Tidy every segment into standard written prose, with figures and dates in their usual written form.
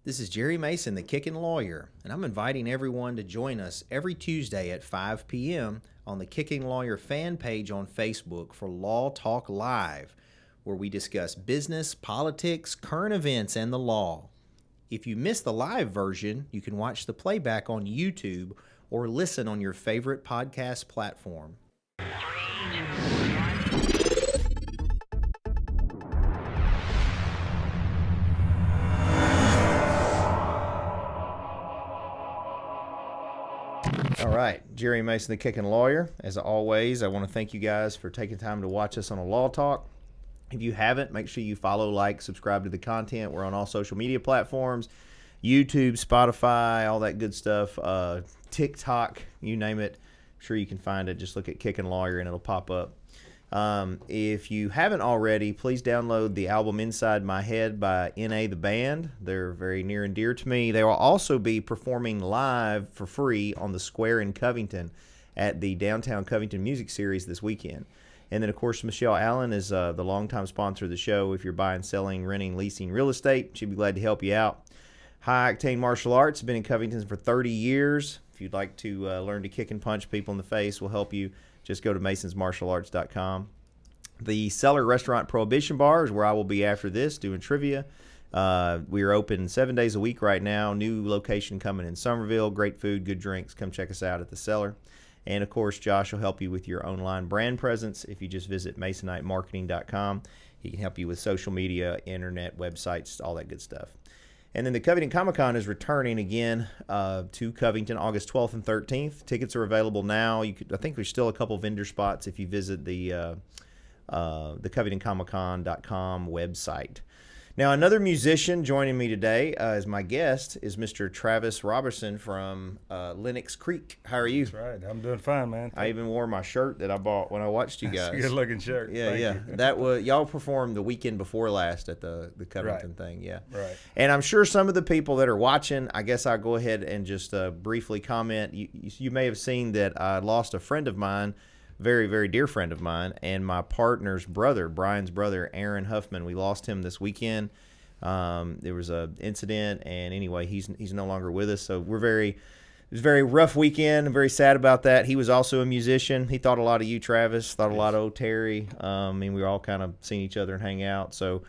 This is Jerry Mason, the Kickin Lawyer, and I'm inviting everyone to join us every Tuesday at 5 p.m. on the Kickin Lawyer fan page on Facebook for Law Talk Live, where we discuss business, politics, current events, and the law. If you miss the live version, you can watch the playback on YouTube or listen on your favorite podcast platform. All right, Jerry Mason, the Kickin Lawyer. As always, I want to thank you guys for taking time to watch us on a Law Talk. If you haven't, make sure you follow, like, subscribe to the content. We're on all social media platforms, YouTube, Spotify, all that good stuff, TikTok, you name it. I'm sure you can find it. Just look at Kickin Lawyer and it'll pop up. If you haven't already, please download the album Inside My Head by N.A. the Band. They're very near and dear to me. They will also be performing live for free on the Square in Covington at the Downtown Covington Music Series this weekend. And then, of course, Michelle Allen is the longtime sponsor of the show. If you're buying, selling, renting, leasing real estate, she'd be glad to help you out. High Octane Martial Arts has been in Covington for 30 years. If you'd like to learn to kick and punch people in the face, we'll help you. Just go to masonsmartialarts.com. The Cellar Restaurant Prohibition Bar is where I will be after this doing trivia. We are open 7 days a week right now. New location coming in Somerville. Great food, good drinks. Come check us out at the Cellar. And, of course, Josh will help you with your online brand presence if you just visit masonitemarketing.com. He can help you with social media, internet, websites, all that good stuff. And then the Covington Comic-Con is returning again to Covington August 12th and 13th. Tickets are available now. I think there's still a couple vendor spots if you visit the CovingtonComicCon.com website. Now, another musician joining me today as my guest is Mr. Travis Roberson from Lenox Creek. How are you? That's right. I'm doing fine, man. I even wore my shirt that I bought when I watched you guys. It's a good-looking shirt. Yeah, Thank yeah. you. That was y'all performed the weekend before last at the Covington thing. Yeah. Right. And I'm sure some of the people that are watching, I guess I'll go ahead and just briefly comment. You may have seen that I lost a friend of mine, very, very dear friend of mine, and my partner's brother, Brian's brother, Aaron Huffman. We lost him this weekend. There was an incident, and anyway, he's no longer with us. So it was a very rough weekend. I'm very sad about that. He was also a musician. He thought a lot of you, Travis. Thought a lot of old Terry. We were all kind of seeing each other and hang out. So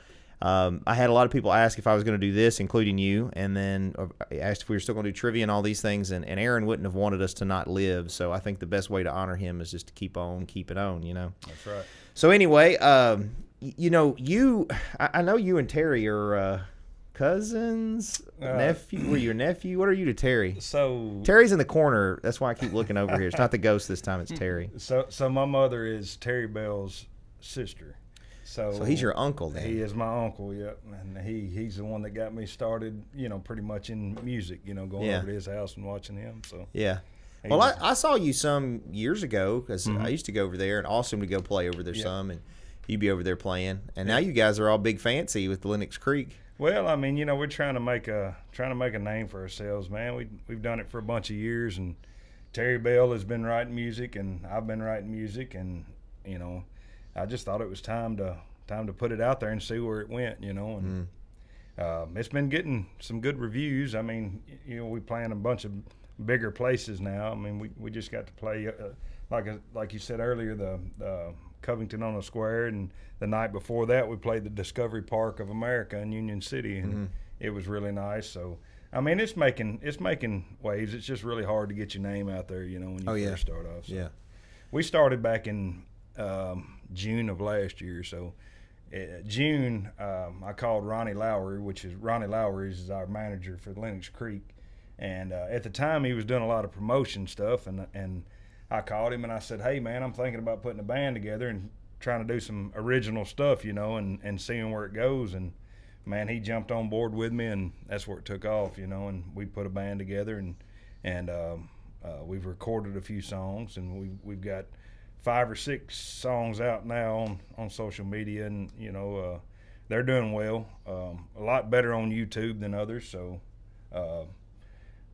I had a lot of people ask if I was going to do this, including you, and then asked if we were still going to do trivia and all these things. And Aaron wouldn't have wanted us to not live. So I think the best way to honor him is just to keep it on, you know. That's right. So anyway, I know you and Terry are cousins, nephew. Were you a nephew? What are you to Terry? So Terry's in the corner. That's why I keep looking over here. It's not the ghost this time. It's Terry. So my mother is Terry Bell's sister. So he's your uncle then. He is my uncle, yep. And he's the one that got me started, pretty much in music, going over to his house and watching him. So yeah. Well, I saw you some years ago because I used to go over there and Austin would go play over there some, and you'd be over there playing. And now you guys are all big fancy with Lenox Creek. Well, we're trying to make a name for ourselves, man. We've done it for a bunch of years, and Terry Bell has been writing music, and I've been writing music, and I just thought it was time to put it out there and see where it went, and it's been getting some good reviews. We play in a bunch of bigger places now. We just got to play like you said earlier, the Covington on the Square, and the night before that we played the Discovery Park of America in Union City, and it was really nice. So it's making waves. It's just really hard to get your name out there, when you first start off. So we started back in June of last year. So June, I called Ronnie Lowry, Ronnie Lowry is our manager for Lenox Creek, and at the time he was doing a lot of promotion stuff, and I called him and I said, hey man, I'm thinking about putting a band together and trying to do some original stuff, and seeing where it goes. And man, he jumped on board with me, and that's where it took off, and we put a band together, and we've recorded a few songs, and we've got 5 or 6 songs out now on social media, and they're doing well, a lot better on YouTube than others. So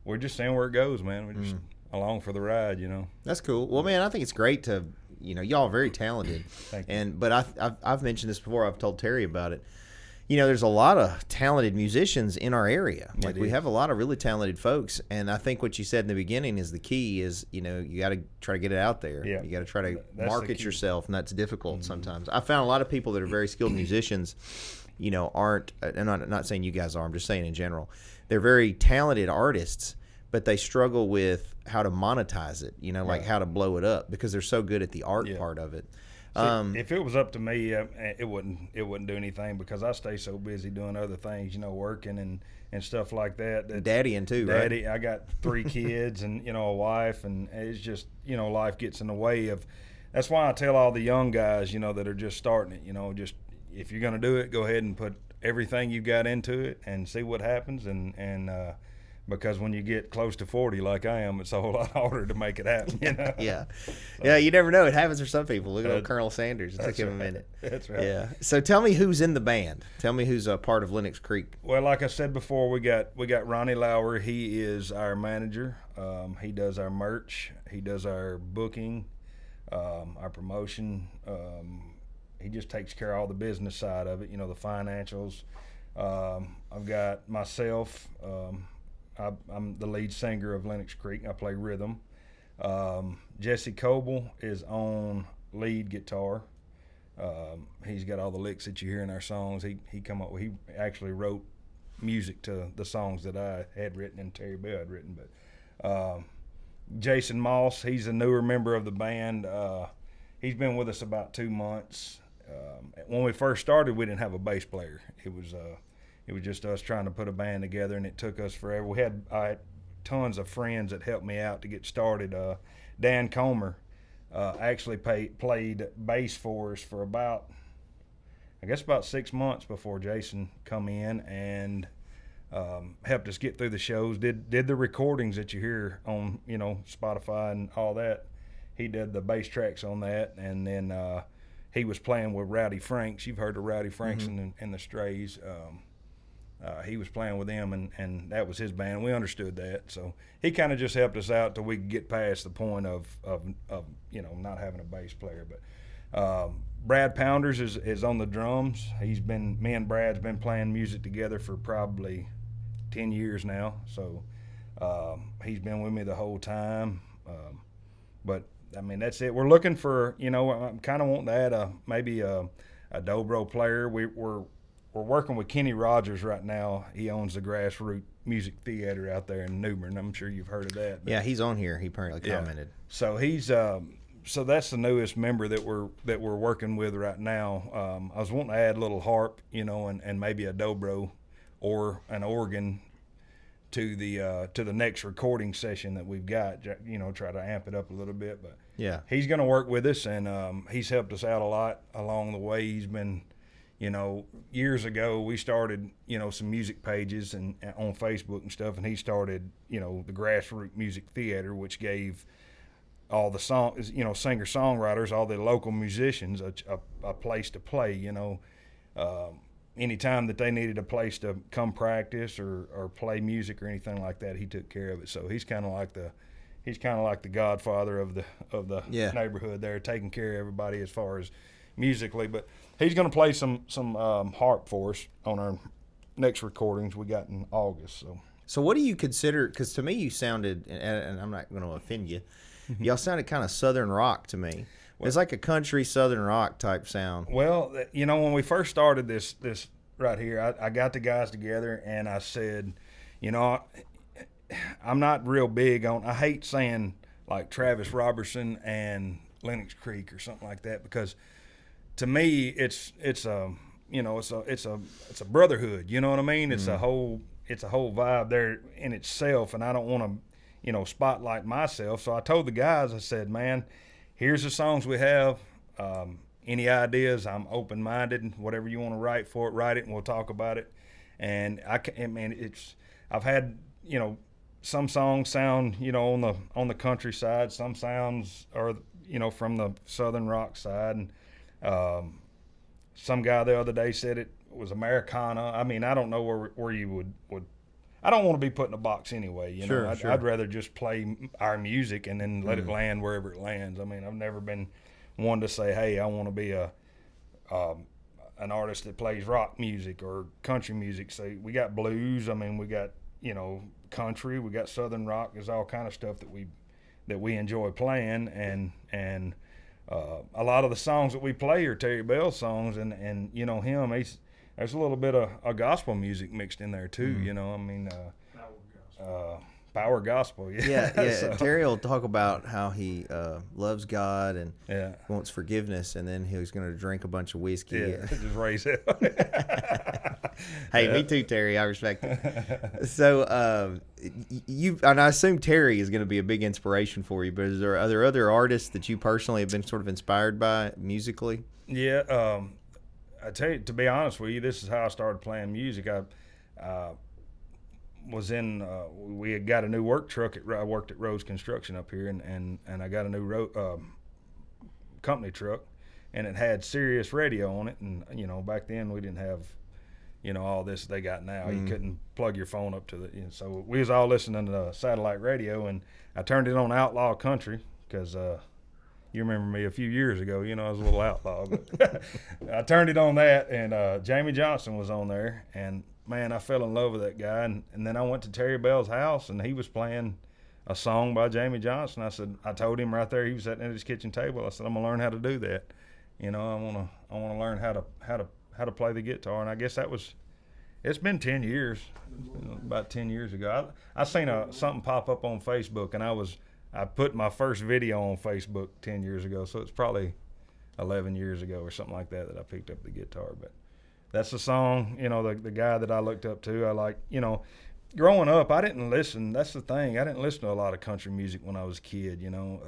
we're just seeing where it goes, man. We're just along for the ride, That's cool. Well, man, I think it's great to, y'all are very talented. Thank you. But I've mentioned this before. I've told Terry about it. there's a lot of talented musicians in our area. Like we is. have a lot of really talented folks, and I think what you said in the beginning is the key. Is you got to try to get it out there. Yeah. You got to try to That's the market key. yourself, and that's difficult sometimes. I found a lot of people that are very skilled musicians, aren't. And I'm not saying you guys are. I'm just saying in general, they're very talented artists, but they struggle with how to monetize it. Like how to blow it up because they're so good at the art part of it. See, if it was up to me, it wouldn't do anything because I stay so busy doing other things, working and stuff like that. Daddying too, Daddy, right? I got 3 kids and a wife, and it's just life gets in the way of. That's why I tell all the young guys, that are just starting it, just if you're gonna do it, go ahead and put everything you got into it and see what happens, and because when you get close to 40 like I am, it's a whole lot harder to make it happen. Yeah. Yeah, you never know. It happens for some people. Look at old Colonel Sanders. It took him a minute. That's right. Yeah. So tell me who's in the band. Tell me who's a part of Lenox Creek. Well, like I said before, we got Ronnie Lauer. He is our manager. He does our merch. He does our booking, our promotion. He just takes care of all the business side of it, the financials. I've got myself. I'm the lead singer of Lenox Creek. I play rhythm. Jesse Coble is on lead guitar. He's got all the licks that you hear in our songs. He actually wrote music to the songs that I had written and Terry Bell had written. But Jason Moss, he's a newer member of the band. He's been with us about 2 months. When we first started, we didn't have a bass player. It was just us trying to put a band together, and it took us forever. I had tons of friends that helped me out to get started. Dan Comer actually played bass for us for about 6 months before Jason come in and helped us get through the shows. Did the recordings that you hear on Spotify and all that. He did the bass tracks on that, and then he was playing with Rowdy Franks. You've heard of Rowdy Franks and the Strays. He was playing with them, and that was his band. We understood that, so he kind of just helped us out till we could get past the point of not having a bass player. But Brad Pounders is on the drums. Me and Brad's been playing music together for probably 10 years now, so he's been with me the whole time. But I mean, that's it. We're looking for, I'm kind of wanting to add maybe a dobro player. We're working with Kenny Rogers right now. He owns the Grassroots Music Theater out there in New Bern. I'm sure you've heard of that. Yeah, he's on here. He apparently commented. So he's so that's the newest member that we're working with right now. I was wanting to add a little harp, and maybe a dobro or an organ to the next recording session that we've got. Try to amp it up a little bit. But yeah, he's going to work with us, and he's helped us out a lot along the way. He's been. Years ago we started, some music pages and on Facebook and stuff, and he started, the Grassroots Music Theater, which gave all the singer-songwriters, all the local musicians a place to play, anytime that they needed a place to come practice or play music or anything like that, he took care of it. So he's kind of like the godfather of the neighborhood there, taking care of everybody as far as musically. But he's going to play some harp for us on our next recordings we got in August. So what do you consider? Because to me, you sounded, and I'm not going to offend you, y'all sounded kind of Southern rock to me. It's like a country Southern rock type sound. Well, when we first started this right here, I got the guys together and I said, I'm not real big on. I hate saying like Travis Roberson and Lenox Creek or something like that, because to me, it's a brotherhood. You know what I mean? It's a whole vibe there in itself, and I don't want to, spotlight myself. So I told the guys, I said, man, here's the songs we have. Any ideas? I'm open-minded. Whatever you want to write for it, write it, and we'll talk about it. And I've had, some songs sound, on the countryside. Some sounds are, from the Southern rock side. And some guy the other day said it was Americana. I mean, I don't know where you would I don't want to be put in a box anyway. Sure. I'd rather just play our music and then let it land wherever it lands. I mean, I've never been one to say, hey, I want to be a an artist that plays rock music or country music. So we got blues. I mean, we got, you know, country. We got southern rock. There's all kind of stuff that we enjoy playing, and a lot of the songs that we play are Terry Bell songs, and you know him. There's a little bit of gospel music mixed in there too. You know, I mean, power gospel. Yeah. So, Terry will talk about how he loves God and yeah, wants forgiveness, and then he's going to drink a bunch of whiskey. yeah, just raise it. Hey, me too, Terry. I respect it. So, and I assume Terry is going to be a big inspiration for you. But are there other artists that you personally have been sort of inspired by musically? Yeah, I tell you, to be honest with you, this is how I started playing music. I was in. We had got a new work truck. I worked at Rose Construction up here, and I got a new company truck, and it had Sirius radio on it. And you know, back then we didn't have, you know, all this they got now. You couldn't plug your phone up to the. You know, so we was all listening to satellite radio, and I turned it on Outlaw Country because. You remember me a few years ago, you know, I was a little outlaw. But I turned it on that, and Jamie Johnson was on there. And, man, I fell in love with that guy. And then I went to Terry Bell's house, and he was playing a song by Jamie Johnson. I told him right there, he was sitting at his kitchen table. I said, I'm going to learn how to do that. You know, I want to learn how to play the guitar. And I guess it's been 10 years, you know, about 10 years ago. I seen something pop up on Facebook, and I put my first video on Facebook 10 years ago, so it's probably 11 years ago or something like that I picked up the guitar. But that's the song, you know, the guy that I looked up to. I like, you know, growing up, I didn't listen. That's the thing. I didn't listen to a lot of country music when I was a kid, you know.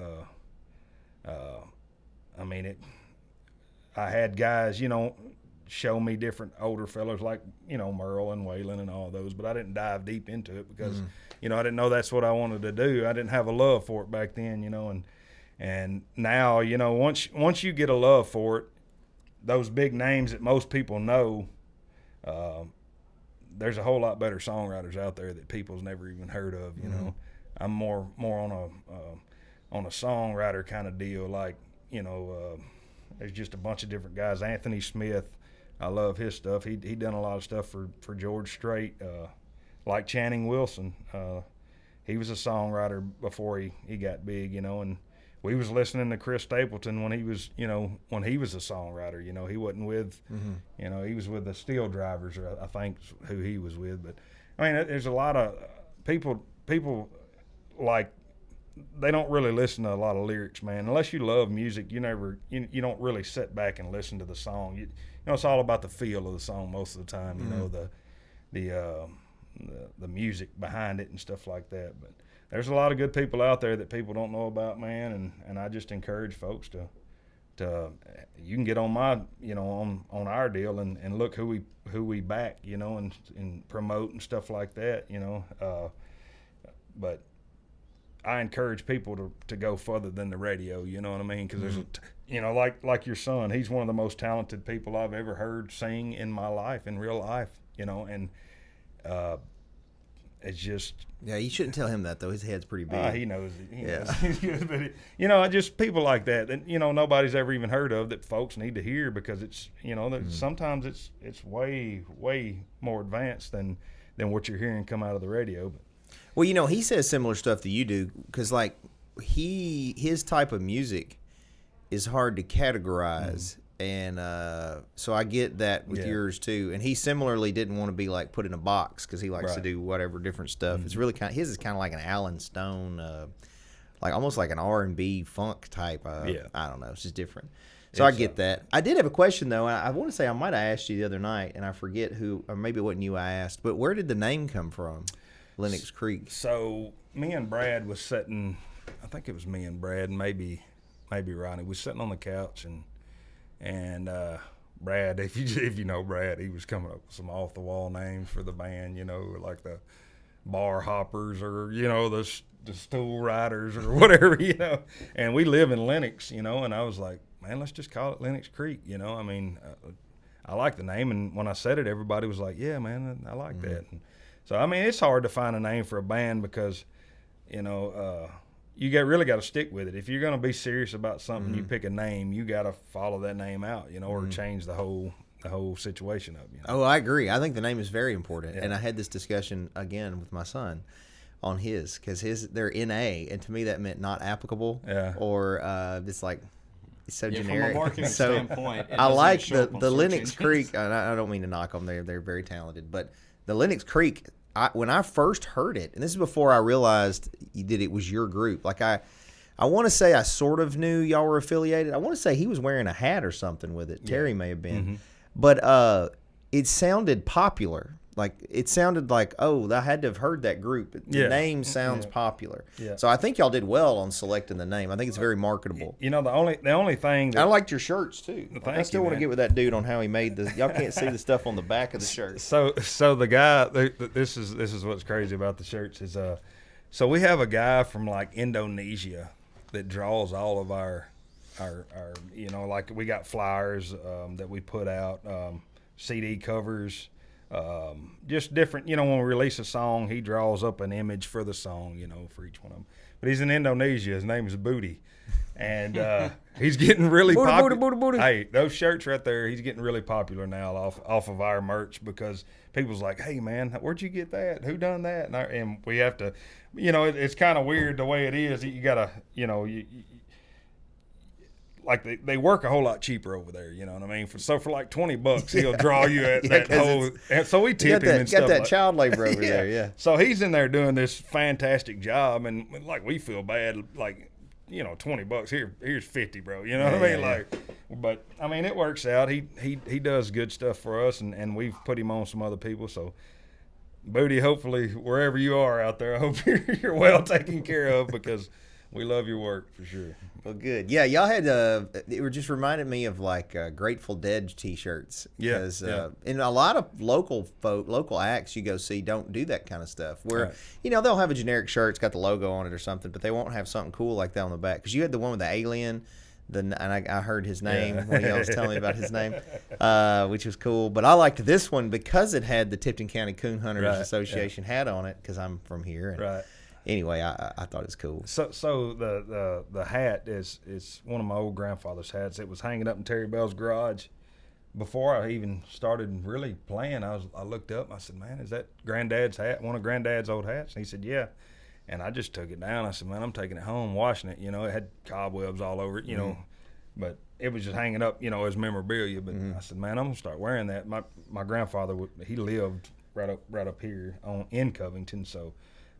I mean, I had guys, you know, show me different older fellas like, you know, Merle and Waylon and all those, but I didn't dive deep into it because, you know, I didn't know that's what I wanted to do. I didn't have a love for it back then, you know, and now, you know, once you get a love for it, those big names that most people know, there's a whole lot better songwriters out there that people's never even heard of, you know. I'm more on a songwriter kind of deal, like, you know, there's just a bunch of different guys. Anthony Smith, I love his stuff. He done a lot of stuff for George Strait, like Channing Wilson. He was a songwriter before he got big, you know, and we was listening to Chris Stapleton when he was a songwriter, you know. He wasn't with, you know, he was with the Steel Drivers, or I think who he was with. But, I mean, there's a lot of people like, they don't really listen to a lot of lyrics, man. Unless you love music, you don't really sit back and listen to the song. You know, it's all about the feel of the song most of the time. You know, the music behind it and stuff like that. But there's a lot of good people out there that people don't know about, man. And I just encourage folks to you can get on my, you know, on our deal and look who we back, you know, and promote and stuff like that, you know. But I encourage people to go further than the radio, you know what I mean? Because there's, you know, like your son, he's one of the most talented people I've ever heard sing in my life, in real life, you know, and it's just. Yeah, you shouldn't tell him that, though. His head's pretty big. He knows it. He knows. But you know, just people like that you know, nobody's ever even heard of, that folks need to hear, because it's, you know, sometimes it's way, way more advanced than what you're hearing come out of the radio. But, well, you know, he says similar stuff that you do, because, like, his type of music is hard to categorize, and so I get that with yours too. And he similarly didn't want to be, like, put in a box, because he likes to do whatever different stuff. It's really his is kind of like an Alan Stone, like almost like an R&B funk type. I don't know, it's just different. So I get that. I did have a question, though. I want to say I might have asked you the other night, and I forget who, or maybe it wasn't you I asked, but where did the name come from? Lennox Creek. So me and Brad was sitting, I think it was me and Brad, maybe Ronnie, was sitting on the couch, and Brad, if you know Brad, he was coming up with some off the wall names for the band, you know, like the Bar Hoppers, or, you know, the Stool Riders, or whatever, you know. And we live in Lennox, you know, and I was like, man, let's just call it Lennox Creek, you know. I mean, I like the name, and when I said it, everybody was like, yeah, man, I like that. And so, I mean, it's hard to find a name for a band, because, you know, you really got to stick with it. If you're going to be serious about something, you pick a name, you got to follow that name out, you know, or change the whole the whole situation up. Oh, I agree. I think the name is very important, and I had this discussion again with my son on his, because they're NA, and to me that meant not applicable. Or it's like it's so generic. From a marketing standpoint, I like the Lenox Creek. I don't mean to knock them; they're very talented, but the Lenox Creek. When I first heard it, and this is before I realized that it was your group. Like I want to say I sort of knew y'all were affiliated. I want to say he was wearing a hat or something with it. Terry may have been, but it sounded popular. Like it sounded like, oh, I had to have heard that group. The name sounds popular. Yeah. So I think y'all did well on selecting the name. I think it's very marketable. The only thing I liked your shirts too. I still want to get with that dude on how he made the. Y'all can't see the stuff on the back of the shirt. So the guy, this is what's crazy about the shirts is so we have a guy from like Indonesia that draws all of our like we got flyers that we put out, CD covers. Just different, when we release a song, he draws up an image for the song, for each one of them. But he's in Indonesia. His name is Booty. And he's getting really popular. Hey, those shirts right there, he's getting really popular now off of our merch, because people's like, hey, man, where'd you get that? Who done that? And we have to, it's kind of weird the way it is. You got to, like they work a whole lot cheaper over there, you know what I mean? For like $20, he'll draw you at that whole. And so we tip him and stuff. Got that child labor over there, yeah. So he's in there doing this fantastic job, and like we feel bad, like $20 here's 50, bro. You know what I mean? Like, but I mean it works out. He does good stuff for us, and we've put him on some other people. So Booty, hopefully wherever you are out there, I hope you're well taken care of, because we love your work for sure. Well, good. Yeah, y'all had it just reminded me of like Grateful Dead T-shirts. Because in a lot of local acts you go see don't do that kind of stuff. Where they'll have a generic shirt, it's got the logo on it or something, but they won't have something cool like that on the back. Because you had the one with the alien, and I heard his name when y'all was telling me about his name, which was cool. But I liked this one because it had the Tipton County Coon Hunters Association hat on it, because I'm from here. And, anyway, I thought it was cool. So the hat is one of my old grandfather's hats. It was hanging up in Terry Bell's garage. Before I even started really playing, I looked up and I said, man, is that Granddad's hat, one of Granddad's old hats? And he said, yeah. And I just took it down. I said, man, I'm taking it home, washing it. It had cobwebs all over it, but it was just hanging up, as memorabilia. But I said, man, I'm gonna start wearing that. My grandfather, he lived right up here in Covington, so.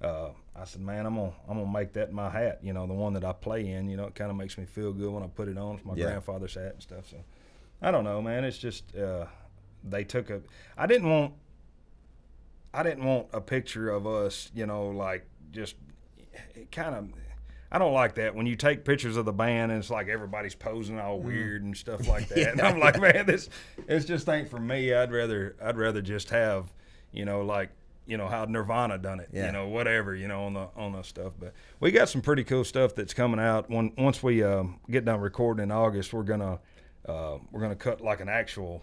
I said, man, I'm gonna make that my hat. The one that I play in. It kind of makes me feel good when I put it on. It's my grandfather's hat and stuff. So I don't know, man. It's just they took a. I didn't want a picture of us. Like just kind of. I don't like that when you take pictures of the band and it's like everybody's posing all weird and stuff like that. And I'm like, man, it's just ain't for me. I'd rather just have, like. How Nirvana done it, whatever, on the stuff. But we got some pretty cool stuff that's coming out. Once we get done recording in August, we're gonna cut like an actual.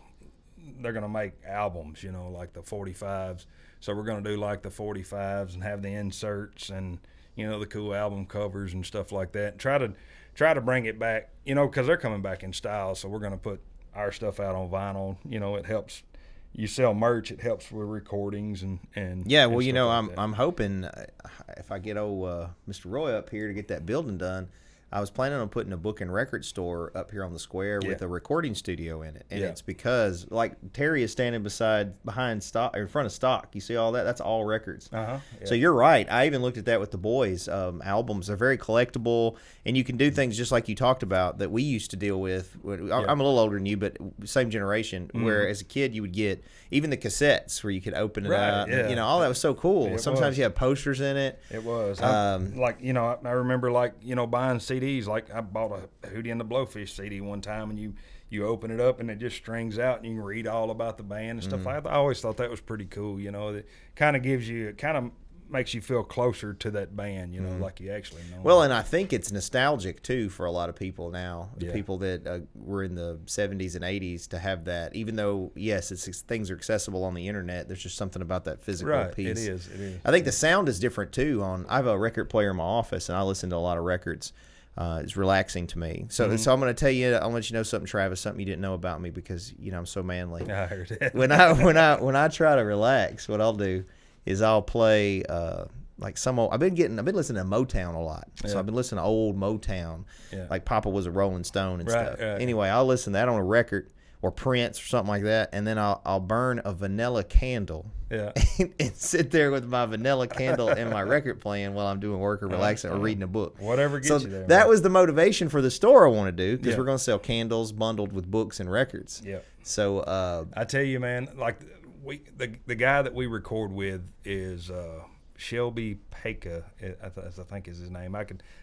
They're gonna make albums, like the 45s. So we're gonna do like the 45s and have the inserts and the cool album covers and stuff like that. And try to bring it back, because they're coming back in style. So we're gonna put our stuff out on vinyl. It helps. You sell merch, it helps with recordings and yeah. Well, I'm hoping if I get old Mr. Roy up here to get that building done, I was planning on putting a book and record store up here on the square with a recording studio in it, and it's because like Terry is standing behind stock or in front of stock. You see all that? That's all records. So you're right. I even looked at that with the boys' albums. They're very collectible, and you can do things just like you talked about that we used to deal with. I'm a little older than you, but same generation. Where as a kid you would get even the cassettes where you could open it up. And, all that was so cool. Sometimes you have posters in it. It was I remember buying CDs. Like I bought a Hootie and the Blowfish CD one time, and you open it up and it just strings out and you can read all about the band and stuff like that. I always thought that was pretty cool. It kind of makes you feel closer to that band, like you actually know. Well, and I think it's nostalgic too for a lot of people now. People that were in the 70s and 80s to have that, even though yes, things are accessible on the internet. There's just something about that physical piece. It is. I think the sound is different too. I have a record player in my office and I listen to a lot of records. It's relaxing to me. So I'm going to tell you, I'll let you know something, Travis, something you didn't know about me because I'm so manly. I heard that. When I try to relax, what I'll do is I'll play like some old. I've been listening to Motown a lot. So I've been listening to old Motown, like Papa was a Rolling Stone and stuff. Right. Anyway, I'll listen to that on a record or Prince or something like that, and then I'll burn a vanilla candle. Yeah. And sit there with my vanilla candle and my record playing while I'm doing work or relaxing or reading a book. Whatever gets you there. That was the motivation for the store I want to do because Yeah. we're going to sell candles bundled with books and records. Yeah. So I tell you, man, like the guy that we record with is Shelby Peka, I think is his name.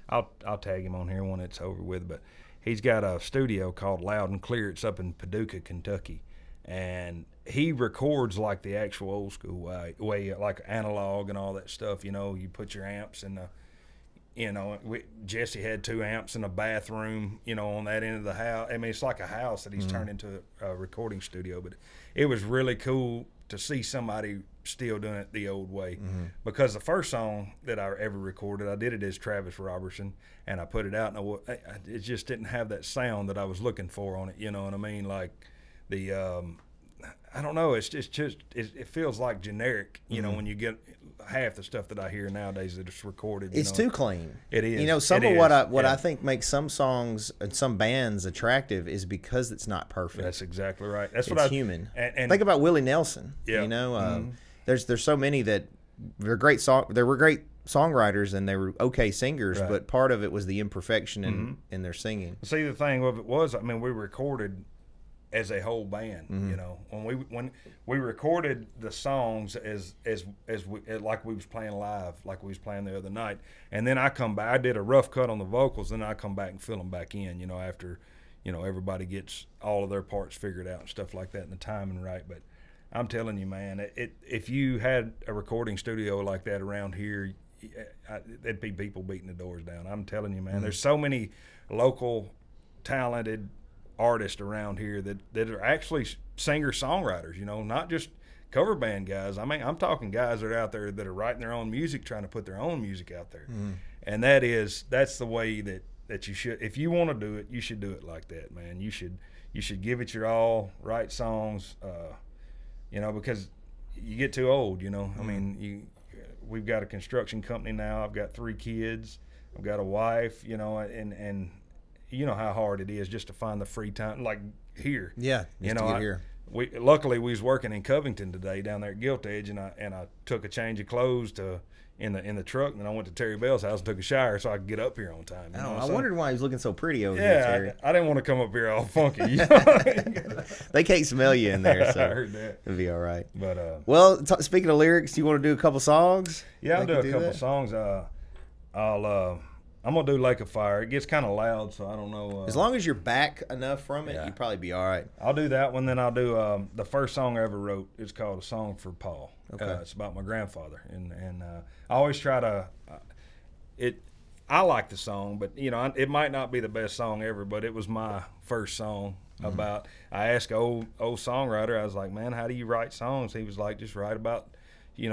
I'll tag him on here when it's over with, but he's got a studio called Loud and Clear. It's up in Paducah, Kentucky, and he records like the actual old school way, like analog and all that stuff. You put your amps in the, Jesse had 2 amps in a bathroom, on that end of the house. I mean, it's like a house that he's turned into a recording studio. But it was really cool to see somebody still doing it the old way. Because the first song that I ever recorded, I did it as Travis Roberson, and I put it out, and it just didn't have that sound that I was looking for on it. You know what I mean? Like the I don't know. It's just it feels like generic. When you get half the stuff that I hear nowadays that is recorded. it's too clean. It is. Some of what I think makes some songs and some bands attractive is because it's not perfect. That's exactly right. That's it's what human. And think about Willie Nelson. Yeah. There's so many that they're great they were great songwriters and they were okay singers, Right. but part of it was the imperfection in their singing. See, the thing of it was, I mean, we recorded as a whole band. When we recorded the songs as we, like we was playing live, like we was playing the other night, and then I come back, I did a rough cut on the vocals, then I come back and fill them back in. After everybody gets all of their parts figured out and stuff like that, and the timing right. But I'm telling you, man, if you had a recording studio like that around here, there'd be people beating the doors down. I'm telling you, man, there's so many local talented artists around here that are actually singer-songwriters, not just cover band guys. I mean, I'm talking guys that are out there that are writing their own music, trying to put their own music out there. And that's the way that you should. If you want to do it, you should do it like that, man. You should give it your all, write songs, because you get too old, I mean, we've got a construction company now. I've got 3 kids. I've got a wife, and you know how hard it is just to find the free time, like here. Yeah, to get here. Luckily we was working in Covington today down there at Gilt Edge, and I took a change of clothes in the truck, and then I went to Terry Bell's house and took a shower so I could get up here on time. I wondered why he was looking so pretty over there, Terry. I didn't want to come up here all funky. They can't smell you in there, so I heard that. it'll be all right. But well, speaking of lyrics, do you want to do a couple songs? Yeah, I'll do a couple songs. I'm gonna do Lake of Fire. It gets kind of loud, so I don't know. As long as you're back enough from it, Yeah. you'll probably be all right. I'll do that one. Then I'll do the first song I ever wrote. It's called A Song for Paul. Okay. It's about my grandfather, and I always try to. I like the song, but it might not be the best song ever, but it was my first song. About. I asked an old songwriter. I was like, man, how do you write songs? He was like, just write about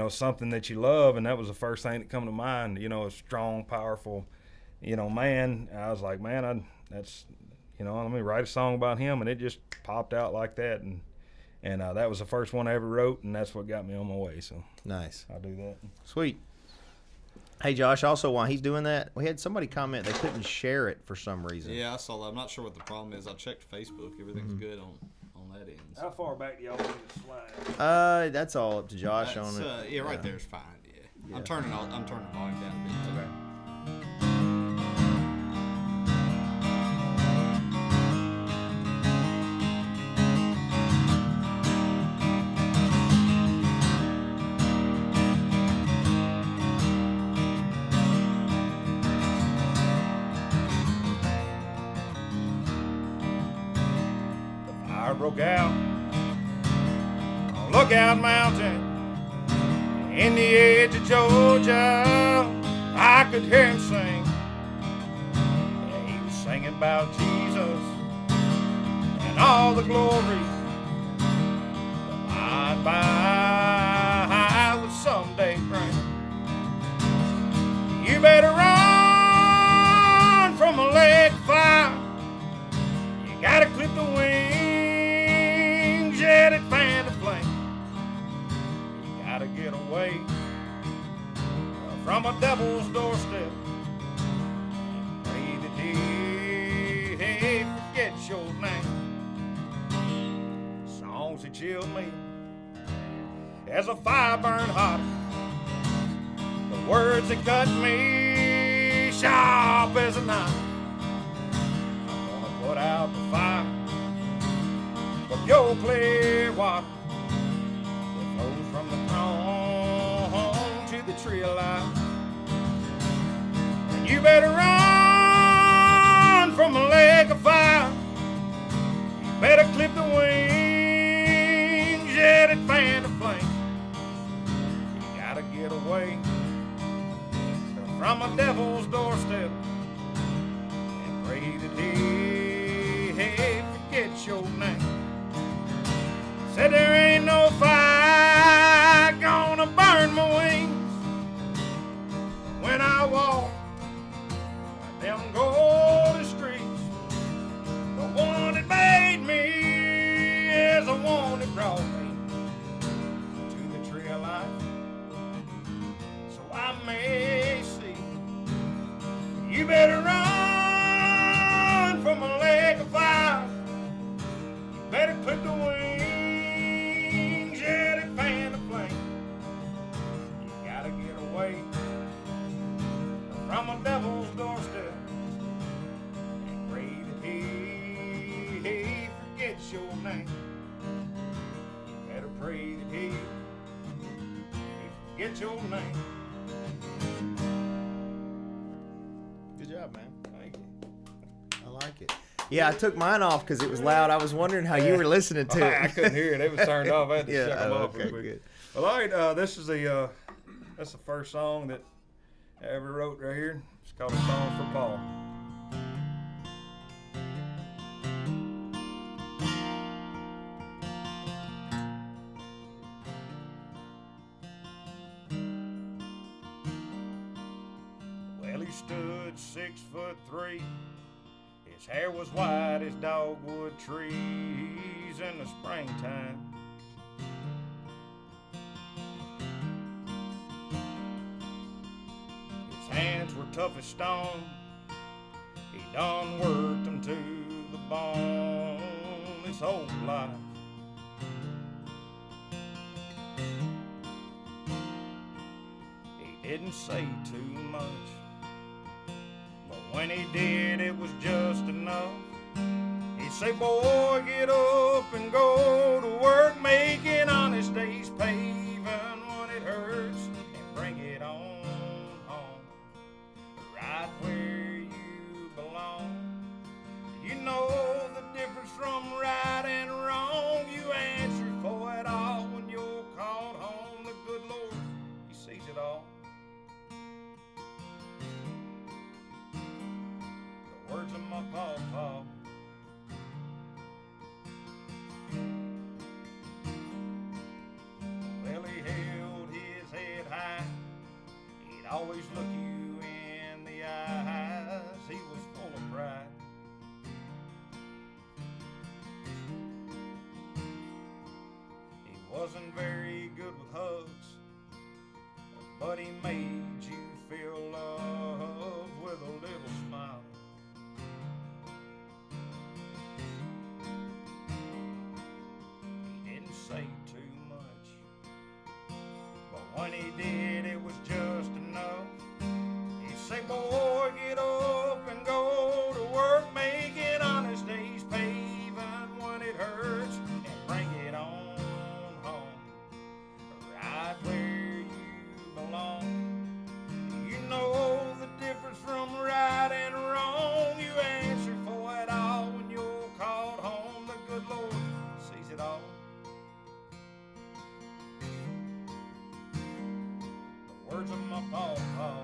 something that you love, and that was the first thing that come to mind. A strong, powerful. Man, I was like, man, that's, let me write a song about him, and it just popped out like that, and that was the first one I ever wrote, and that's what got me on my way. So nice. I'll do that. Sweet. Hey, Josh, also while he's doing that, we had somebody comment they couldn't share it for some reason. Yeah, I saw that. I'm not sure what the problem is. I checked Facebook. Everything's good on that end. How far back do y'all want me to slide? That's all up to Josh on it. Yeah, right there's fine. Yeah. I'm turning the volume down a bit. Okay. Broke out on Lookout Mountain in the edge of Georgia. I could hear him sing. Yeah, he was singing about Jesus and all the glory that I would someday bring. You better run from a from a devil's doorstep. Pray that he forgets your name. Songs that chill me as a fire burned hot. The words that cut me sharp as a knife. I'm gonna put out the fire for pure clear water that flows from the throne to the tree of life. And you better run from a lake of fire. You better clip the wings, yeah, that fan the flame. You gotta get away from a devil's doorstep and pray that he forgets your name. Said there ain't no fire gonna burn my wings when I walk them golden streets. The one that made me is the one that brought me to the tree of life, so I may see. You better run from a lake of fire. You better clip the wings, yeah, that fan the flame. You gotta get away from a devil's doorstep and pray that he forgets your name. You better pray that he forgets your name. Good job, man. Thank you. I like it. Yeah, I took mine off because it was loud. I was wondering how you were listening to it. I couldn't hear it. It was turned off. I had to Yeah, shut them oh, off real okay, quick. good. Well, all right. This is that's the first song that I ever wrote right here. It's called A Song for Paul. Well, he stood 6'3". His hair was white as dogwood trees in the springtime. His hands were tough as stone. He done worked them to the bone his whole life. He didn't say too much, but when he did, it was just enough. He'd say, boy, get up and go to work, making honest days, paving when it hurts, and bring it on home, right where you belong. You know the difference from right and wrong. You answer for it all when you're called home. The good Lord, he sees it all. The words of my pawpaw. Well, he held his head high. He'd always look you in the eyes. He was full of pride. He wasn't very good with hugs, but he made you feel loved with a little smile. He didn't say too much, but when he did, it was just enough. He'd say, boy, get up and go to work, making honest days, paving when it hurts, and bring it on home, right where you belong. You know the difference from right and wrong. You answer for it all when you're called home. The good Lord sees it all. The words of my pawpaw.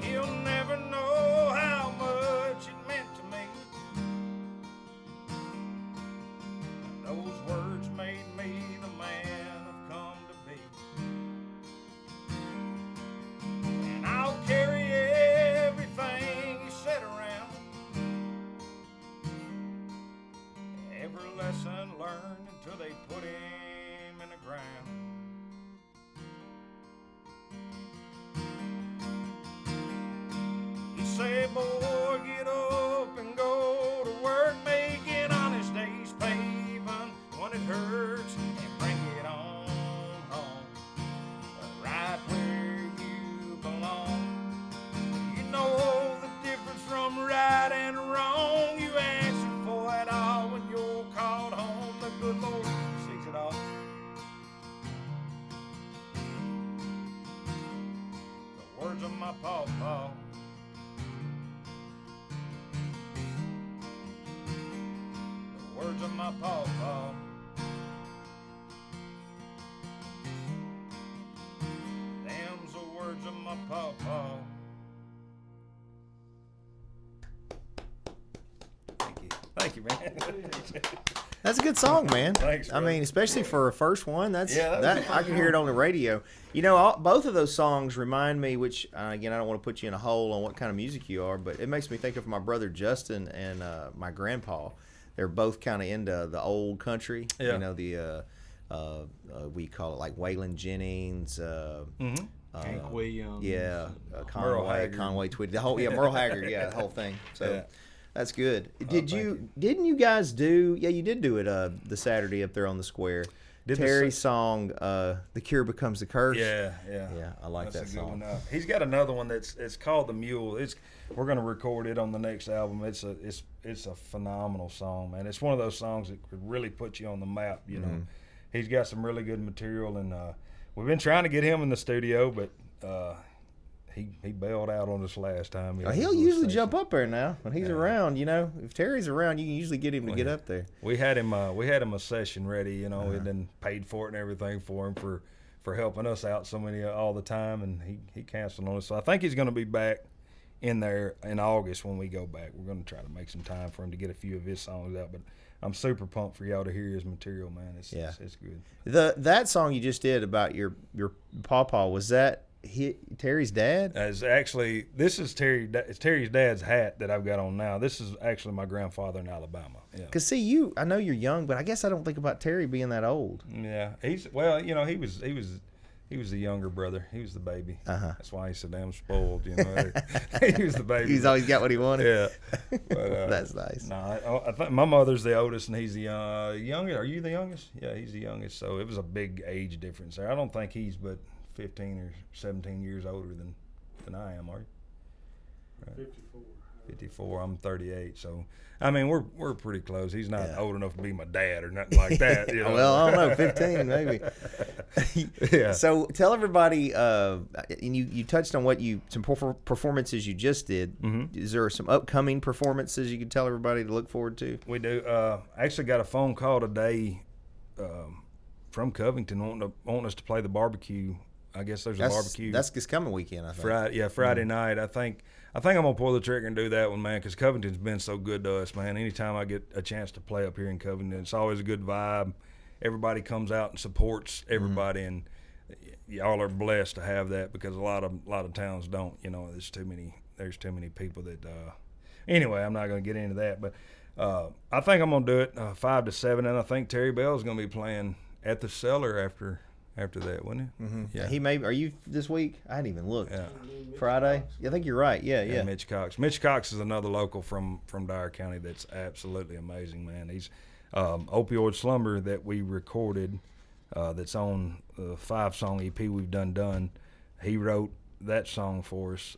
He'll never know how much it meant to me. Those words made me the man I've come to be. And I'll carry everything he said around. Every lesson learned until they put in Hey boy, get up and go to work, making honest days paving when it hurts, and bring it on home, right where you belong. You know the difference from right and wrong. You answer for it all when you're called home. The good Lord sees it all. The words of my pawpaw. The words of my pawpaw. Them's the words of my pawpaw. Thank you, man. That's a good song, man. Thanks, I brother. mean, especially for a first one. That's Yeah, that was that I can hear it on the radio. You know, both of those songs remind me. Which again, I don't want to put you in a hole on what kind of music you are, but it makes me think of my brother Justin and my grandpa. They're both kind of into the old country. Yeah. You know, the we call it like Waylon Jennings. Hank Williams. Yeah, Merle Conway, Haggard. Conway Twitty, the whole Merle Haggard, yeah, the whole thing. So Yeah. that's good. thank you. Didn't you guys do? Yeah, you did do it the Saturday up there on the square. Did the Terry's song, "The Cure Becomes the Curse." Yeah. Yeah, I like That's that a good song. one. He's got another one it's called The Mule. We're gonna record it on the next album. It's a phenomenal song, man. It's one of those songs that could really put you on the map. You know, he's got some really good material, and we've been trying to get him in the studio, but he bailed out on us last time. He'll usually jump up there now when he's around. You know, if Terry's around, you can usually get him to get up there. We had him a session ready. You know, and then paid for it and everything for him for helping us out so many all the time, and he canceled on us. So I think he's going to be back in there in August when we go back. We're going to try to make some time for him to get a few of his songs out. But I'm super pumped for y'all to hear his material, man. It's good. That song you just did about your pawpaw, was that Terry's dad? As actually, this is it's Terry's dad's hat that I've got on now. This is actually my grandfather in Alabama. Yeah. Cause see, I know you're young, but I guess I don't think about Terry being that old. Yeah, he was the younger brother. He was the baby. That's why he's so damn spoiled. You know, he was the baby. He's always got what he wanted. Yeah, but, That's nice. No, I think my mother's the oldest, and he's the youngest. Are you the youngest? Yeah, he's the youngest. So it was a big age difference there. I don't think he's but 15 or 17 years older than I am. Are you? Right. 54. 54. I'm 38. So I mean, we're pretty close. He's not old enough to be my dad or nothing like that. You know? Well, I don't know, 15 maybe. Yeah. So tell everybody, and you touched on some performances you just did. Is there some upcoming performances you can tell everybody to look forward to? We do. I actually got a phone call today from Covington wanting us to play the barbecue. I guess there's a barbecue. That's this coming weekend, I think. Friday night. I think I'm gonna pull the trigger and do that one, man, because Covington's been so good to us, man. Anytime I get a chance to play up here in Covington, it's always a good vibe. Everybody comes out and supports everybody, and y'all are blessed to have that because a lot of towns don't. You know, there's too many people that. Anyway, I'm not gonna get into that, but I think I'm gonna do it 5 to 7, and I think Terry Bell's gonna be playing at the Cellar after that, wouldn't he? Yeah. He may. Are you this week? I hadn't even looked. Yeah. Friday. I think you're right. Yeah. And Mitch Cox. Mitch Cox is another local from Dyer County that's absolutely amazing, man. He's Opioid Slumber that we recorded that's on the 5-song EP we've done. He wrote that song for us,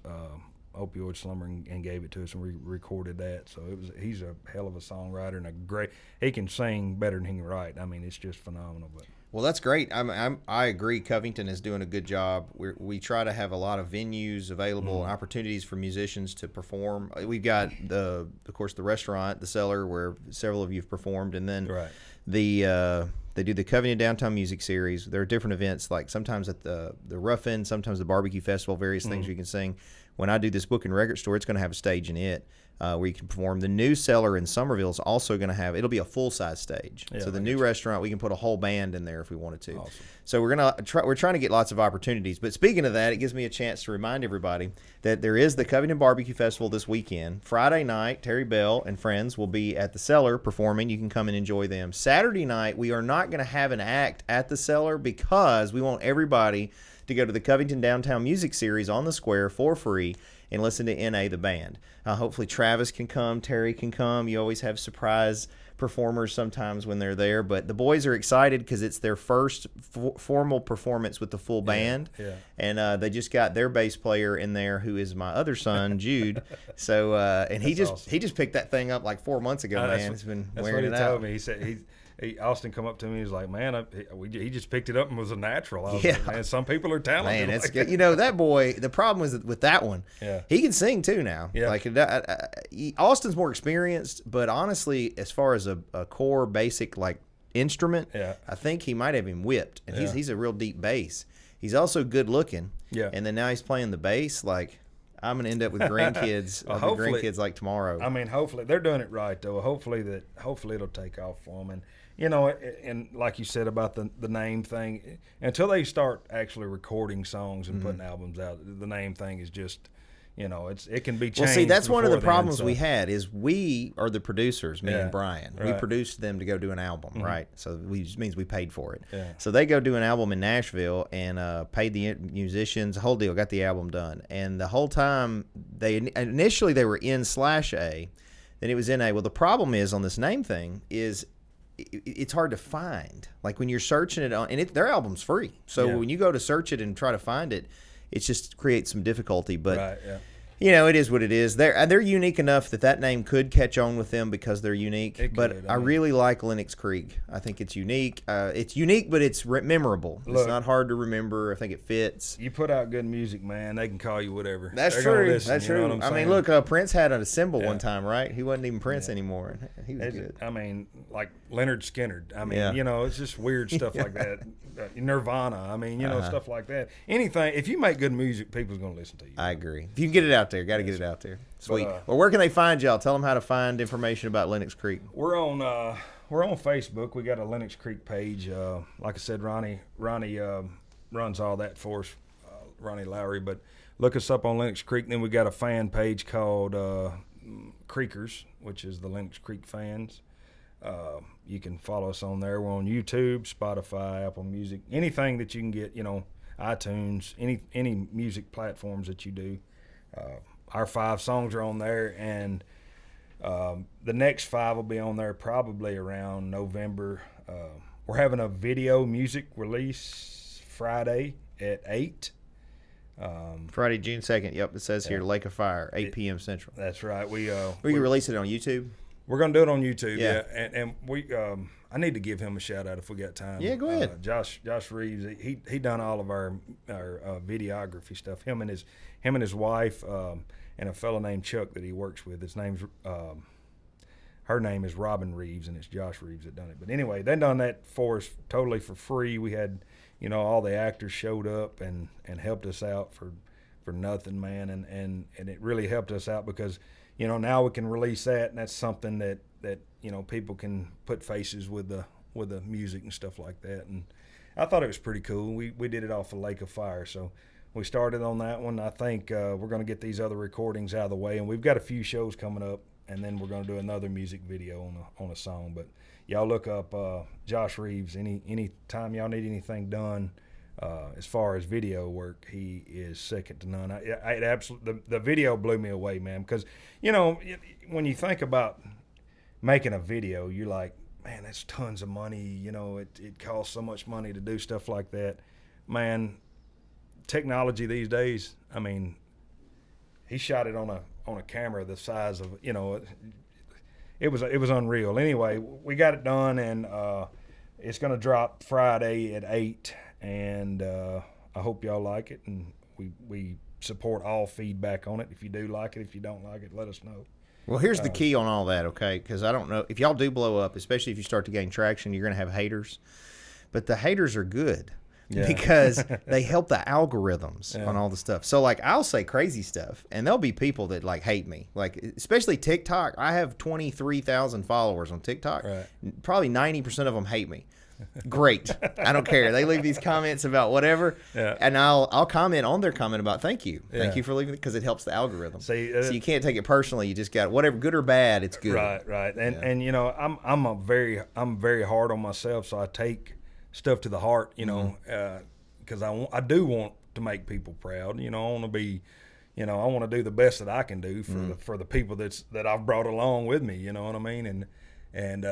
Opioid Slumber, and gave it to us, and we recorded that. So he's a hell of a songwriter and he can sing better than he can write. I mean, it's just phenomenal. But Well, that's great. I agree. Covington is doing a good job. We try to have a lot of venues available, opportunities for musicians to perform. We've got of course, the restaurant, the Cellar, where several of you have performed, and then they do the Covington Downtown Music Series. There are different events, like sometimes at the Rough End, sometimes the Barbecue Festival, various things you can sing. When I do this book and record store, it's going to have a stage in it. Where you can perform. The new Cellar in Somerville is also going to have, it'll be a full-size stage. Yeah, so the new restaurant, we can put a whole band in there if we wanted to. Awesome. So we're trying to get lots of opportunities. But speaking of that, it gives me a chance to remind everybody that there is the Covington Barbecue Festival this weekend. Friday night, Terry Bell and friends will be at the Cellar performing. You can come and enjoy them. Saturday night, we are not going to have an act at the Cellar because we want everybody to go to the Covington Downtown Music Series on the Square for free. free and listen to NA the band. Hopefully Travis can come, Terry can come. You always have surprise performers sometimes when they're there, but the boys are excited because it's their first formal performance with the full band. And they just got their bass player in there, who is my other son, Jude. So and he just picked that thing up like 4 months ago, man. He's been wearing it out. That's what he told me. He said Austin come up to me. He's like, man, he just picked it up and was a natural. I was like, man, some people are talented. Man, it's good. You know, that boy. The problem was with that one. He can sing too now. Like Austin's more experienced, but honestly, as far as a core basic like instrument, I think he might have him whipped. And he's a real deep bass. He's also good looking. And then now he's playing the bass. Like, I'm gonna end up with grandkids. Grandkids like tomorrow. I mean, hopefully they're doing it right though. Hopefully it'll take off for them. And you know, and like you said about the name thing, until they start actually recording songs and putting albums out, the name thing is just, you know, it can be changed. Well, see, that's one of the problems we had is we are the producers, me and Brian. We produced them to go do an album, right? So which means we paid for it. So they go do an album in Nashville and paid the musicians, the whole deal, got the album done. And the whole time, initially they were in /A, then it was NA. Well, the problem is on this name thing is it's hard to find. Like when you're searching it on, and their album's free. So when you go to search it and try to find it, it just creates some difficulty. But you know, it is what it is. They're unique enough that name could catch on with them because they're unique. I really like Lenox Creek. I think it's unique. It's unique, but it's memorable. It's not hard to remember. I think it fits. You put out good music, man. They can call you whatever. That's true. That's true. I mean, look, Prince had a symbol one time, right? He wasn't even Prince anymore. He was good. I mean, like Leonard Skinner. I mean, you know, it's just weird stuff like that. Nirvana. I mean, you know, stuff like that. Anything. If you make good music, people's going to listen to you. I agree. If you can get it out there, got to get it out there. Sweet. Well, where can they find y'all? Tell them how to find information about Lenox Creek. We're on Facebook. We got a Lenox Creek page. Like I said, Ronnie runs all that for us, Ronnie Lowry. But look us up on Lenox Creek. Then we got a fan page called Creekers, which is the Lenox Creek fans. You can follow us on there. We're on YouTube, Spotify, Apple Music, anything that you can get, you know, iTunes, any music platforms that you do. Our 5 songs are on there, and the next 5 will be on there probably around November. We're having a video music release Friday at 8. Friday, June 2nd. Yep, it says here, Lake of Fire, 8 p.m. Central. That's right. We release it on YouTube? We're going to do it on YouTube, and we I need to give him a shout out if we got time. Yeah, go ahead. Josh Reeves, he done all of our videography stuff. Him and his wife and a fellow named Chuck that he works with. Her name is Robin Reeves, and it's Josh Reeves that done it. But anyway, they done that for us totally for free. We had, you know, all the actors showed up and helped us out for nothing, man, and it really helped us out because, you know, now we can release that, and that's something that you know, people can put faces with the music and stuff like that. And I thought it was pretty cool. We did it off of Lake of Fire, so we started on that one. I think we're going to get these other recordings out of the way, and we've got a few shows coming up, and then we're going to do another music video on a song. But y'all look up Josh Reeves. Any time y'all need anything done as far as video work, he is second to none. The video blew me away, man, because, you know, when you think about making a video, you're like, man, that's tons of money. You know, it costs so much money to do stuff like that. Man, technology these days, I mean, he shot it on a camera the size of, you know, it was unreal. Anyway, we got it done, and it's going to drop Friday at 8, and I hope y'all like it, and we support all feedback on it. If you do like it, if you don't like it, let us know. Well, here's the key on all that, okay? Because I don't know if y'all do blow up, especially if you start to gain traction, you're going to have haters. But the haters are good because they help the algorithms on all the stuff. So, like, I'll say crazy stuff, and there'll be people that, like, hate me. Like, especially TikTok. I have 23,000 followers on TikTok. Right. Probably 90% of them hate me. Great. I don't care. They leave these comments about whatever, and I'll comment on their comment about thank you for leaving it, because it helps the algorithm. So you can't take it personally. You just got whatever, good or bad, it's good. Right. And you know, I'm very hard on myself, so I take stuff to the heart. You know, because I do want to make people proud. You know, I want to be, you know, I want to do the best that I can do for the people that I've brought along with me. You know what I mean? And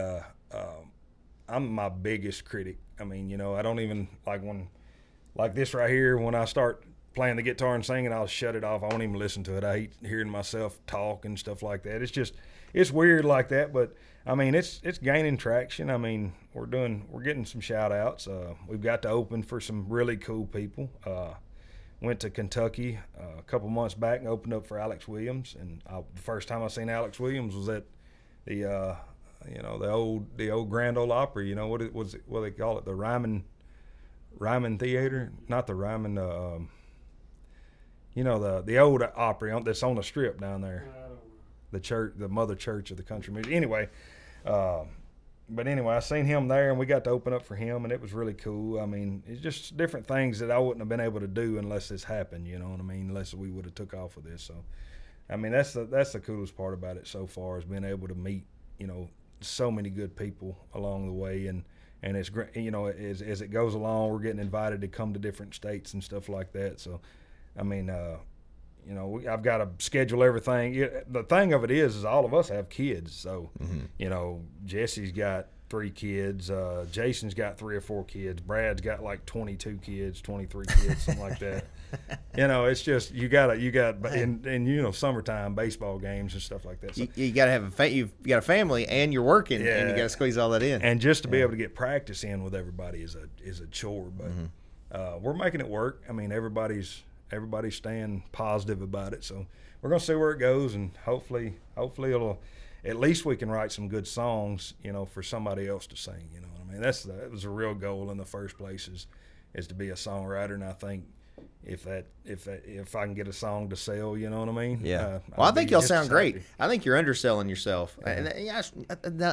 I'm my biggest critic. I mean, you know, I don't even like this right here. When I start playing the guitar and singing, I'll shut it off. I won't even listen to it. I hate hearing myself talk and stuff like that. It's weird like that, but I mean, it's gaining traction. I mean, we're getting some shout outs. We've got to open for some really cool people. Went to Kentucky a couple months back and opened up for Alex Williams. And the first time I seen Alex Williams was at the old Grand Ole Opry. You know what they call it, the Ryman Theater, not the Ryman. The old Opry that's on the Strip down there. The church, the mother church of the country music. Anyway, but anyway, I seen him there, and we got to open up for him, and it was really cool. I mean, it's just different things that I wouldn't have been able to do unless this happened. You know what I mean? Unless we would have took off with this. So, I mean, that's the coolest part about it so far, is being able to meet, you know, so many good people along the way, and it's great. You know, as it goes along, we're getting invited to come to different states and stuff like that. So, I mean, you know, I've got to schedule everything. The thing of it is all of us have kids. So, you know, Jesse's got 3 kids. Jason's got 3 or 4 kids. Brad's got like 22 kids, 23 kids, something like that. You know, it's just you got and you know, summertime baseball games and stuff like that. So, you got to have you've got a family and you're working, and you got to squeeze all that in. And just to be able to get practice in with everybody is a chore. But we're making it work. I mean, everybody's staying positive about it. So we're going to see where it goes, and hopefully at least we can write some good songs, you know, for somebody else to sing. You know what I mean? That was a real goal in the first place, is to be a songwriter. And I think if I can get a song to sell, you know what I mean? Yeah. Well, I think y'all sound great. I think you're underselling yourself. And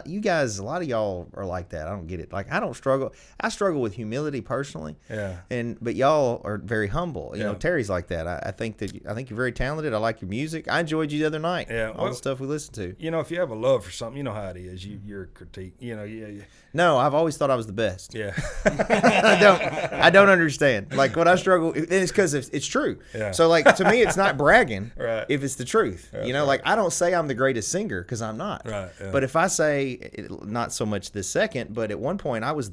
you guys, a lot of y'all are like that. I don't get it. Like, I don't struggle. I struggle with humility personally. Yeah. But y'all are very humble. You know, Terry's like that. I think you're very talented. I like your music. I enjoyed you the other night. Yeah. All the stuff we listened to. You know, if you have a love for something, you know how it is. Your critique. You know. Yeah. No, I've always thought I was the best. Yeah. I don't understand. Like, when I struggle, and it's because it's true. Yeah. So, like, to me, it's not bragging right. if it's the truth. You know, like, I don't say I'm the greatest singer, because I'm not. Right. Yeah. But if I say, not so much this second, but at one point I was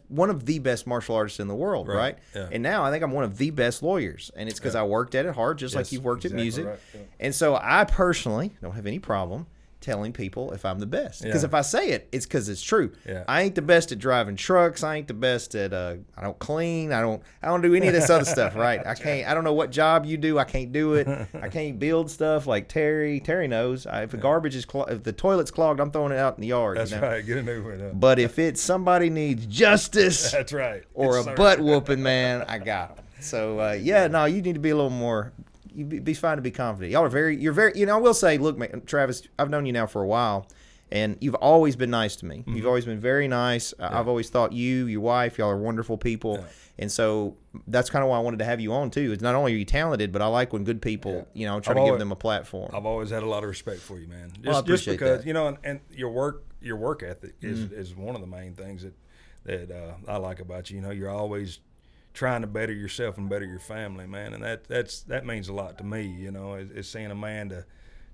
one of the best martial artists in the world, right? Yeah. And now I think I'm one of the best lawyers, and it's because I worked at it hard, just like you've worked at music. Right. Yeah. And so I personally don't have any problem telling people if I'm the best, because if I say it, it's because it's true. I ain't the best at driving trucks. I ain't the best at I don't clean. I don't do any of this other stuff. Right? I don't know what job you do. I can't do it. I can't build stuff like Terry knows. If the garbage is if the toilet's clogged, I'm throwing it out in the yard. That's right. Get a new one. But if it's somebody needs justice, that's right, or a butt whooping, man, I got them. So you need to be a little more. You'd be fine to be confident. You're very, you know, I will say, look, man, Travis, I've known you now for a while, and you've always been nice to me. Mm-hmm. You've always been very nice. I've always thought your wife, y'all are wonderful people. Yeah. And so that's kind of why I wanted to have you on, too. It's not only are you talented, but I like when good people, you know, try to give them a platform. I've always had a lot of respect for you, man. I appreciate just because, that. You know, and your work ethic is one of the main things that I like about you. You know, you're always trying to better yourself and better your family, man, and that means a lot to me. You know, is seeing a man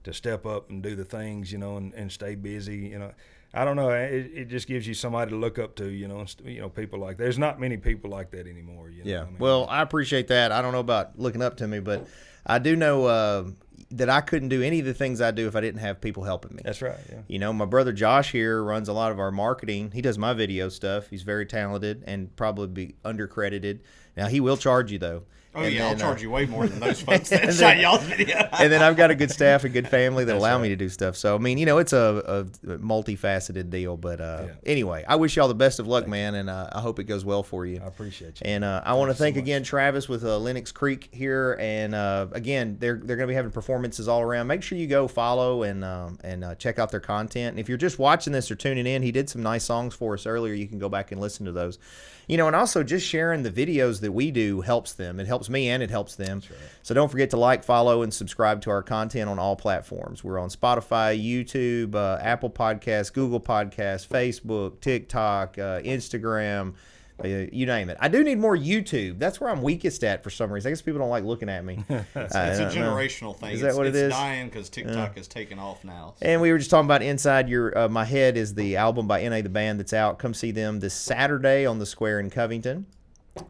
to step up and do the things, you know, and stay busy. You know, I don't know. It just gives you somebody to look up to. You know, people like there's not many people like that anymore. You know what I mean? Well, I appreciate that. I don't know about looking up to me, but I do know that I couldn't do any of the things I do if I didn't have people helping me. That's right. Yeah. You know, my brother Josh here runs a lot of our marketing. He does my video stuff. He's very talented and probably be undercredited. Now, he will charge you, though. Oh, and I'll charge you way more than those folks that shot y'all's video. And then I've got a good staff and good family that allow me to do stuff. So, I mean, you know, it's a multifaceted deal. But anyway, I wish y'all the best of luck, man, and I hope it goes well for you. I appreciate you. And I want to thank again Travis with Lenox Creek here. And, again, they're going to be having performances all around. Make sure you go follow and check out their content. And if you're just watching this or tuning in, he did some nice songs for us earlier. You can go back and listen to those. You know, and also just sharing the videos that we do helps them. It helps me and it helps them. That's right. So don't forget to like, follow, and subscribe to our content on all platforms. We're on Spotify, YouTube, Apple Podcasts, Google Podcasts, Facebook, TikTok, Instagram, You name it. I do need more YouTube. That's where I'm weakest at for some reason. I guess people don't like looking at me. It's a generational thing. Is that what it is? It's dying because TikTok is taking off now. So. And we were just talking about Inside Your My Head is the album by N.A. the band that's out. Come see them this Saturday on the Square in Covington.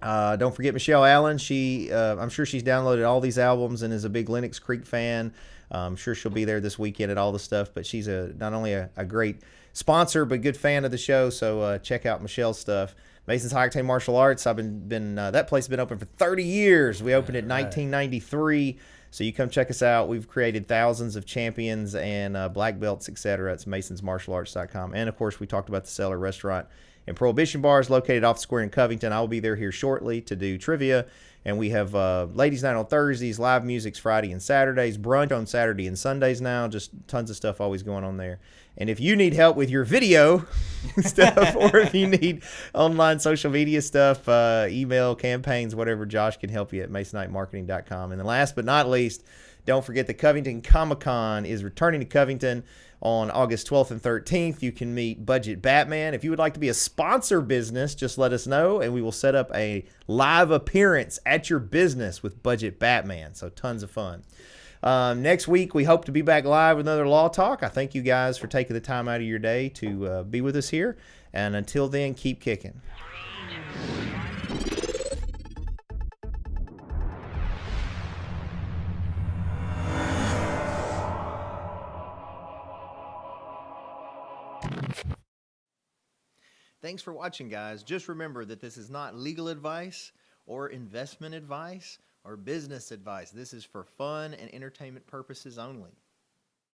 Don't forget Michelle Allen. I'm sure she's downloaded all these albums and is a big Lenox Creek fan. I'm sure she'll be there this weekend at all the stuff. But she's not only a great sponsor but good fan of the show. So check out Michelle's stuff. Mason's High Octane Martial Arts. That place has been open for 30 years. We opened it in 1993. So you come check us out. We've created thousands of champions and black belts, etc. It's masonsmartialarts.com. And of course, we talked about the Cellar Restaurant and Prohibition Bars located off the Square in Covington. I will be there here shortly to do trivia. And we have Ladies Night on Thursdays, live music's Friday and Saturdays, brunch on Saturday and Sundays now. Just tons of stuff always going on there. And if you need help with your video stuff, or if you need online social media stuff, email campaigns, whatever, Josh can help you at masonnightmarketing.com. And then last but not least, don't forget the Covington Comic-Con is returning to Covington on August 12th and 13th. You can meet Budget Batman. If you would like to be a sponsor business, just let us know, and we will set up a live appearance at your business with Budget Batman. So tons of fun. Next week, we hope to be back live with another Law Talk. I thank you guys for taking the time out of your day to be with us here. And until then, keep kicking. Thanks for watching, guys. Just remember that this is not legal advice or investment advice or business advice. This is for fun and entertainment purposes only.